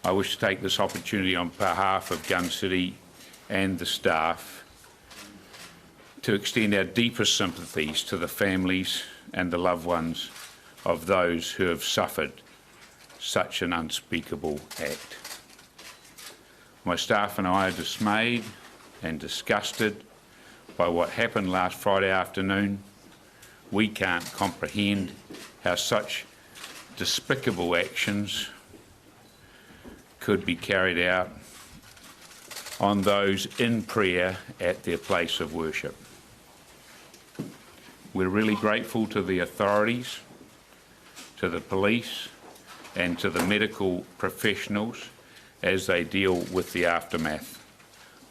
I wish to take this opportunity on behalf of Gun City and the staff to extend our deepest sympathies to the families and the loved ones of those who have suffered such an unspeakable act. My staff and I are dismayed and disgusted by what happened last Friday afternoon. We can't comprehend how such despicable actions could be carried out on those in prayer at their place of worship. We're really grateful to the authorities, to the police, and to the medical professionals as they deal with the aftermath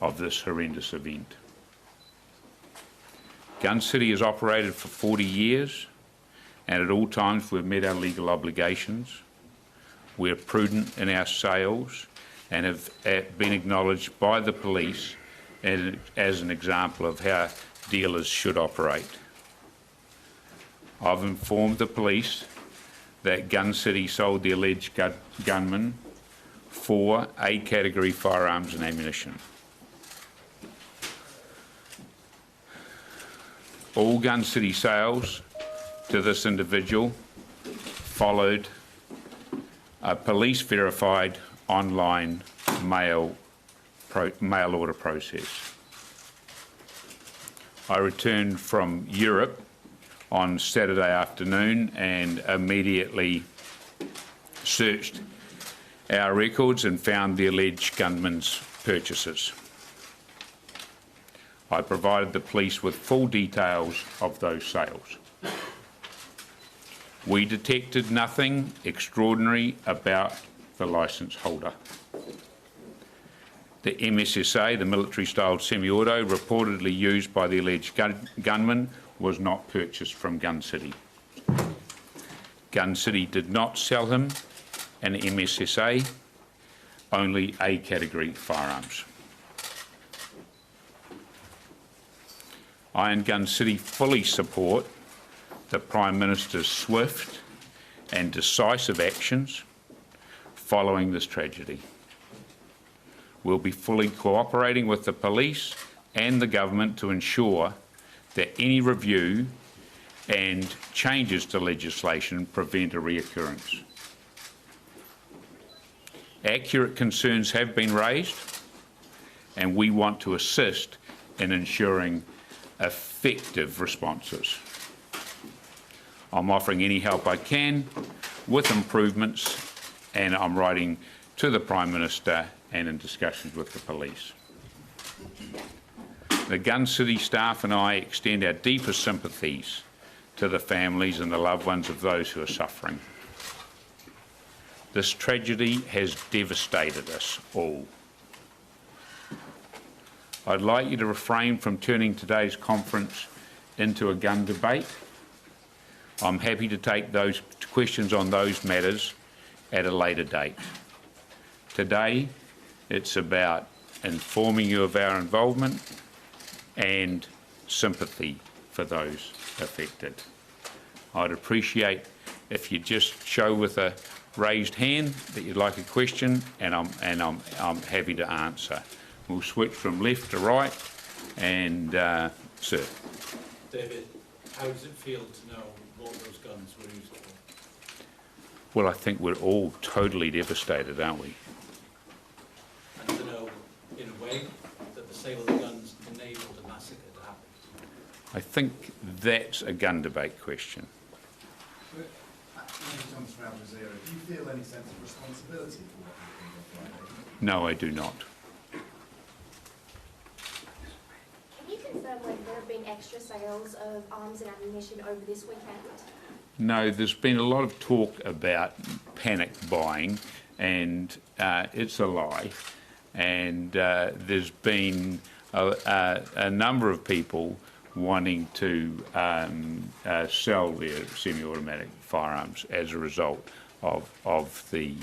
of this horrendous event. Gun City has operated for 40 years, and at all times we've met our legal obligations. We're prudent in our sales and have been acknowledged by the police as an example of how dealers should operate. I've informed the police that Gun City sold the alleged gunman 4 A-category firearms and ammunition. All Gun City sales to this individual followed a police-verified online mail order process. I returned from Europe on Saturday afternoon and immediately searched our records and found the alleged gunman's purchases. I provided the police with full details of those sales. We detected nothing extraordinary about the licence holder. The MSSA, the military-style semi-auto reportedly used by the alleged gunman, was not purchased from Gun City. Gun City did not sell him an MSSA, only A-category firearms. I and Gun City fully support the Prime Minister's swift and decisive actions following this tragedy. We'll be fully cooperating with the police and the government to ensure that any review and changes to legislation prevent a reoccurrence. Accurate concerns have been raised, and we want to assist in ensuring effective responses. I'm offering any help I can with improvements, and I'm writing to the Prime Minister and in discussions with the police. The Gun City staff and I extend our deepest sympathies to the families and the loved ones of those who are suffering. This tragedy has devastated us all. I'd like you to refrain from turning today's conference into a gun debate. I'm happy to take those questions on those matters at a later date. Today, it's about informing you of our involvement and sympathy for those affected. I'd appreciate if you just show with a raised hand that you'd like a question, and I'm happy to answer. We'll switch from left to right, and sir. David, how does it feel to know what those guns were used for? Well, I think we're all totally devastated, aren't we? And to know, in a way, that the sale of the guns enabled a massacre to happen? I think that's a gun debate question. Do you feel any sense of responsibility for what happened on Friday? No, I do not. Can you confirm whether there have been extra sales of arms and ammunition over this weekend? No, there's been a lot of talk about panic buying, and it's a lie. And there's been a number of people wanting to sell their semi-automatic firearms as a result of the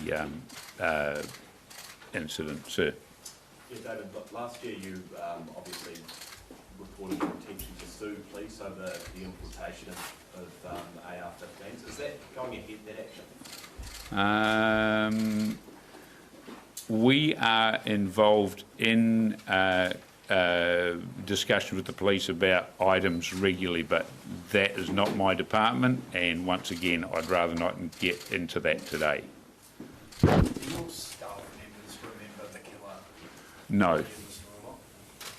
incident. Sir. Yeah, David, last year you obviously reported your intention to sue police over the importation of AR-15s. Is that going ahead, that action? We are involved in discussion with the police about items regularly, but that is not my department, and once again, I'd rather not get into that today. Do your staff members remember the killer? No, in the store lot?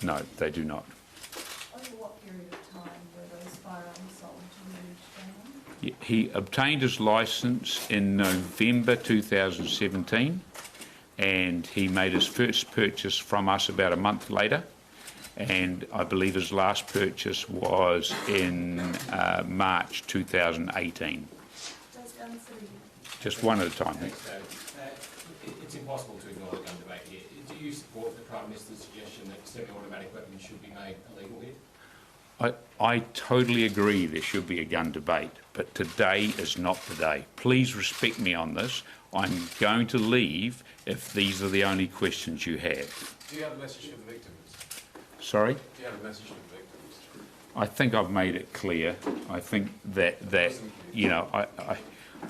no, they do not. Over what period of time were those firearms sold to you, Daniel? He obtained his licence in November 2017, and he made his first purchase from us about a month later, and I believe his last purchase was in March 2018. Does Gun City, Just one at a time. Thanks, David. It's impossible to ignore the gun debate here. Do you support the Prime Minister's suggestion that semi-automatic weapons should be made illegal here? I totally agree there should be a gun debate, but today is not the day. Please respect me on this. I'm going to leave if these are the only questions you have. Do you have a message for the victims? Sorry? Do you have a message for the victims? I think I've made it clear. I think that you know,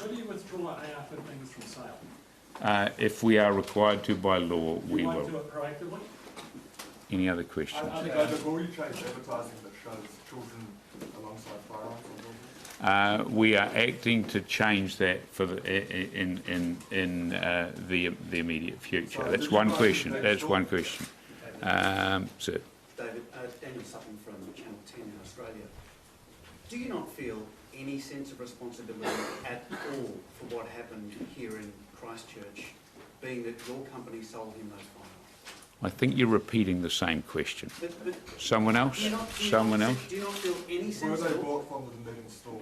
Will you withdraw AR-15s from sale? if we are required to by law, we You might will. do it proactively? Any other questions? David, will you change advertising that shows children alongside firearms on buildings? We are acting to change that for in the immediate future. Sorry, That's did you one guys question. take That's short? one question. Sir. David, Daniel Sutton from Channel 10 in Australia. Do you not feel any sense of responsibility at all for what happened here in Christchurch, being that your company sold him those firearms? I think you're repeating the same question. But Someone else? do you not Someone else? Do you not feel any Were sense they at all? bought from the Dunedin store?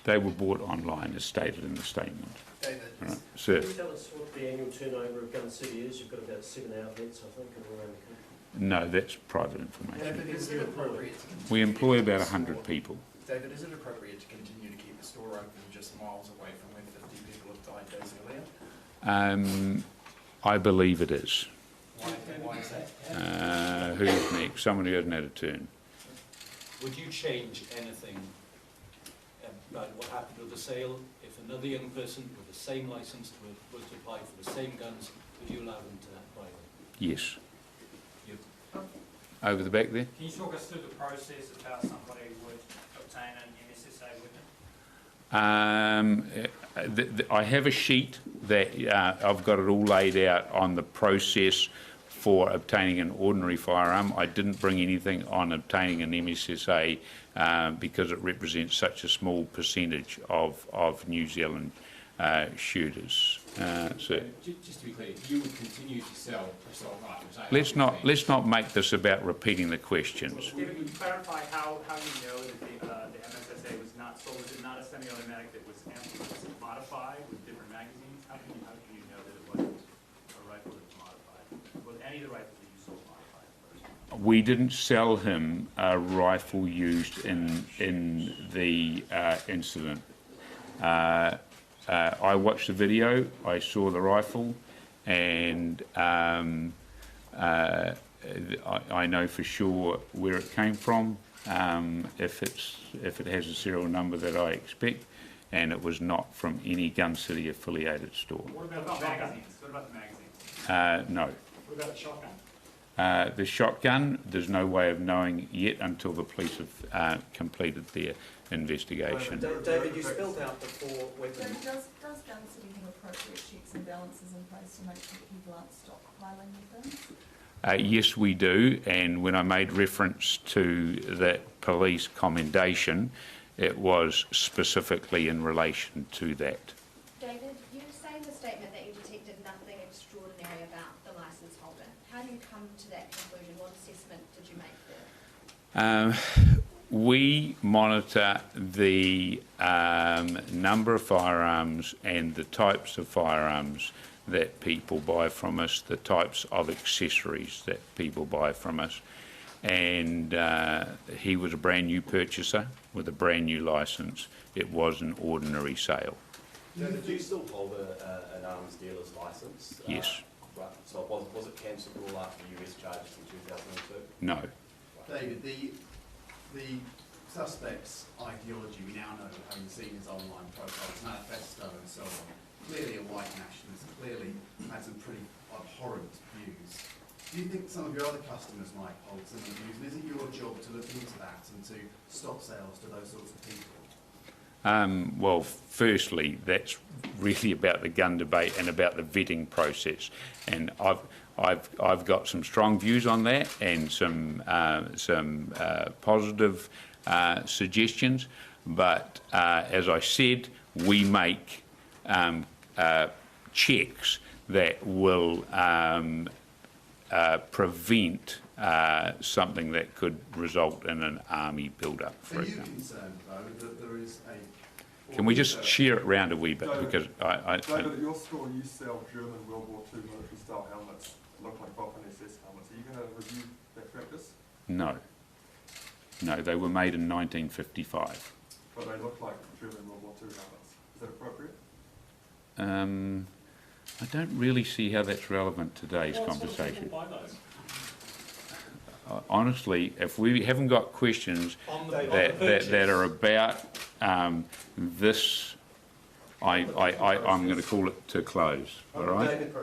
They were bought online, as stated in the statement. David, Right. Sir. Can you tell us what the annual turnover of Gun City is? You've got about 7 outlets, I think, all around the country. No, that's private information. David, is it appropriate to continue We to employ keep about the 100 store- people. David, is it appropriate to continue to keep the store open just miles away from where 50 people have died days earlier? I believe it is. Why is that? Who's next? Someone who hasn't had a turn. Would you change anything about what happened with the sale if another young person with the same licence was to apply for the same guns? Would you allow them to buy them? Yes. You- Over the back there? Can you talk us through the process of how somebody would obtain an MSSA weapon? I have a sheet that I've got it all laid out on the process for obtaining an ordinary firearm. I didn't bring anything on obtaining an MSSA because it represents such a small percentage of New Zealand shooters. So Just to be clear, you would continue to sell assault rifles? let's not make this about repeating the questions. David, can you clarify how you know that the MSSA was not sold? Is it not a semi-automatic that was modified with different magazines? How can you know that it wasn't a rifle that was modified? Was any of the rifles that you sold modified? We didn't sell him a rifle used in the incident. I watched the video, I saw the rifle, and I know for sure where it came from, if it has a serial number that I expect, and it was not from any Gun City affiliated store. What about the magazines? What about the magazines? No. What about the shotgun? The shotgun, there's no way of knowing yet until the police have completed their investigation. David, you spelled out the 4 David, weapons. does Gun City have appropriate checks and balances in place to make sure people aren't stockpiling weapons? Yes, we do, and when I made reference to that police commendation, it was specifically in relation to that. David, you say in the statement that you detected nothing extraordinary about the licence holder. How do you come to that conclusion? What assessment did you make there? We monitor the number of firearms and the types of firearms that people buy from us, the types of accessories that people buy from us. And he was a brand new purchaser with a brand new licence. It was an ordinary sale. David, do you still hold an arms dealer's licence? Yes. Right, so was it cancellable after US charges in 2002? No. David, the suspect's ideology, we now know, having seen his online profiles, manifesto and so on, clearly a white nationalist, clearly had some pretty abhorrent views. Do you think some of your other customers might hold similar views? And is it your job to look into that and to stop sales to those sorts of people? Well, firstly, that's really about the gun debate and about the vetting process, and I've got some strong views on that and some positive suggestions. But as I said, we make checks that will prevent something that could result in an army build-up, for Are you example. concerned, though, that there is a... Can we just share it round a wee bit? Because David, at your store you sell German World War II military style helmets that look like Boffer SS helmets. Are you going to review that practice? No, they were made in 1955. But they look like German World War II helmets. Is that appropriate? I don't really see how that's relevant to today's conversation. Honestly, if we haven't got questions that are about this, I'm going to call it to close. All right? David,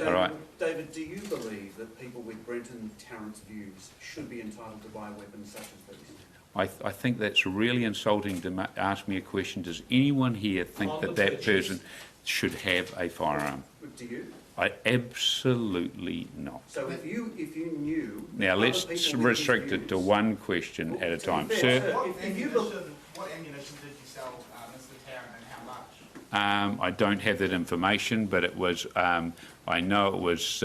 All right. David, do you believe that people with Brenton Tarrant's views should be entitled to buy weapons such as these? I think that's really insulting to ask me a question. Does anyone here think that person should have a firearm? Do you? I absolutely not. So if you knew... Now let's restrict it to one question at a time. Sir? What ammunition did you sell Mr. Tarrant and how much? I don't have that information, but it was, I know it was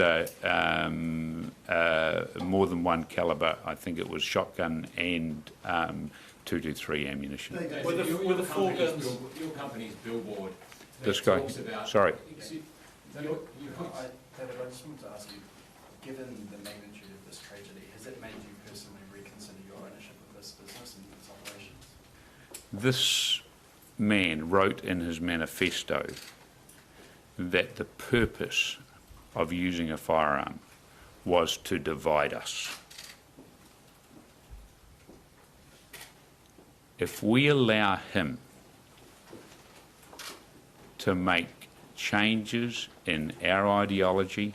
more than one calibre. I think it was shotgun and 223 ammunition. With the four guns. Your company's billboard. This guy, sorry. David, I just wanted to ask you, given the magnitude of this tragedy, has it made you personally reconsider your ownership of this business and its operations? This man wrote in his manifesto that the purpose of using a firearm was to divide us. If we allow him to make changes in our ideology,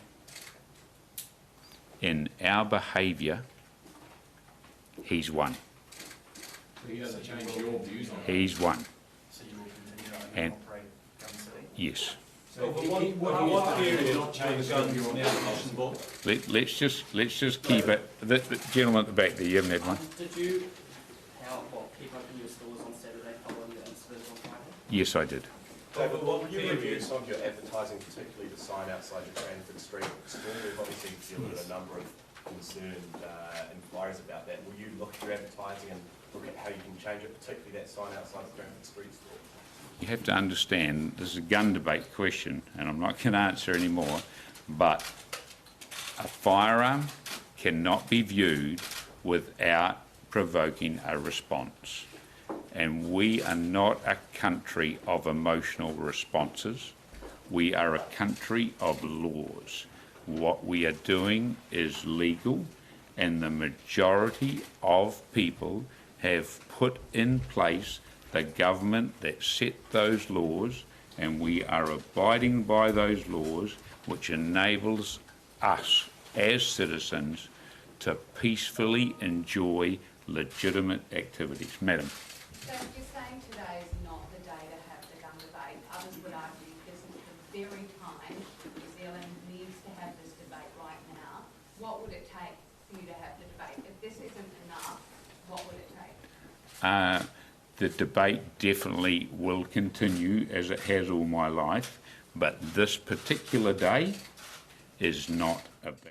in our behaviour, he's won. So he doesn't change your views on it? He's won. So you will continue to own And- and operate Gun City? Yes. So Over he- what he- what he- period not did change the guns your in the ammunition book? Let's just keep it. The gentleman at the back there, you haven't had one? Did you keep open your stores on Saturday following the incident on Friday? Yes, I did. Over what Will you review period? some of your advertising, particularly the sign outside your Cranford Street store? We've obviously fielded a number of concerned inquiries about that. Will you look at your advertising and look at how you can change it, particularly that sign outside the Cranford Street store? You have to understand, this is a gun debate question, and I'm not going to answer anymore, but a firearm cannot be viewed without provoking a response. And we are not a country of emotional responses. We are a country of laws. What we are doing is legal, and the majority of people have put in place the government that set those laws, and we are abiding by those laws, which enables us as citizens to peacefully enjoy legitimate activities. Madam. So you're saying today is not the day to have the gun debate. Others would argue this is the very time New Zealand needs to have this debate right now. What would it take for you to have the debate? If this isn't enough, what would it take? The debate definitely will continue as it has all my life, but this particular day is not about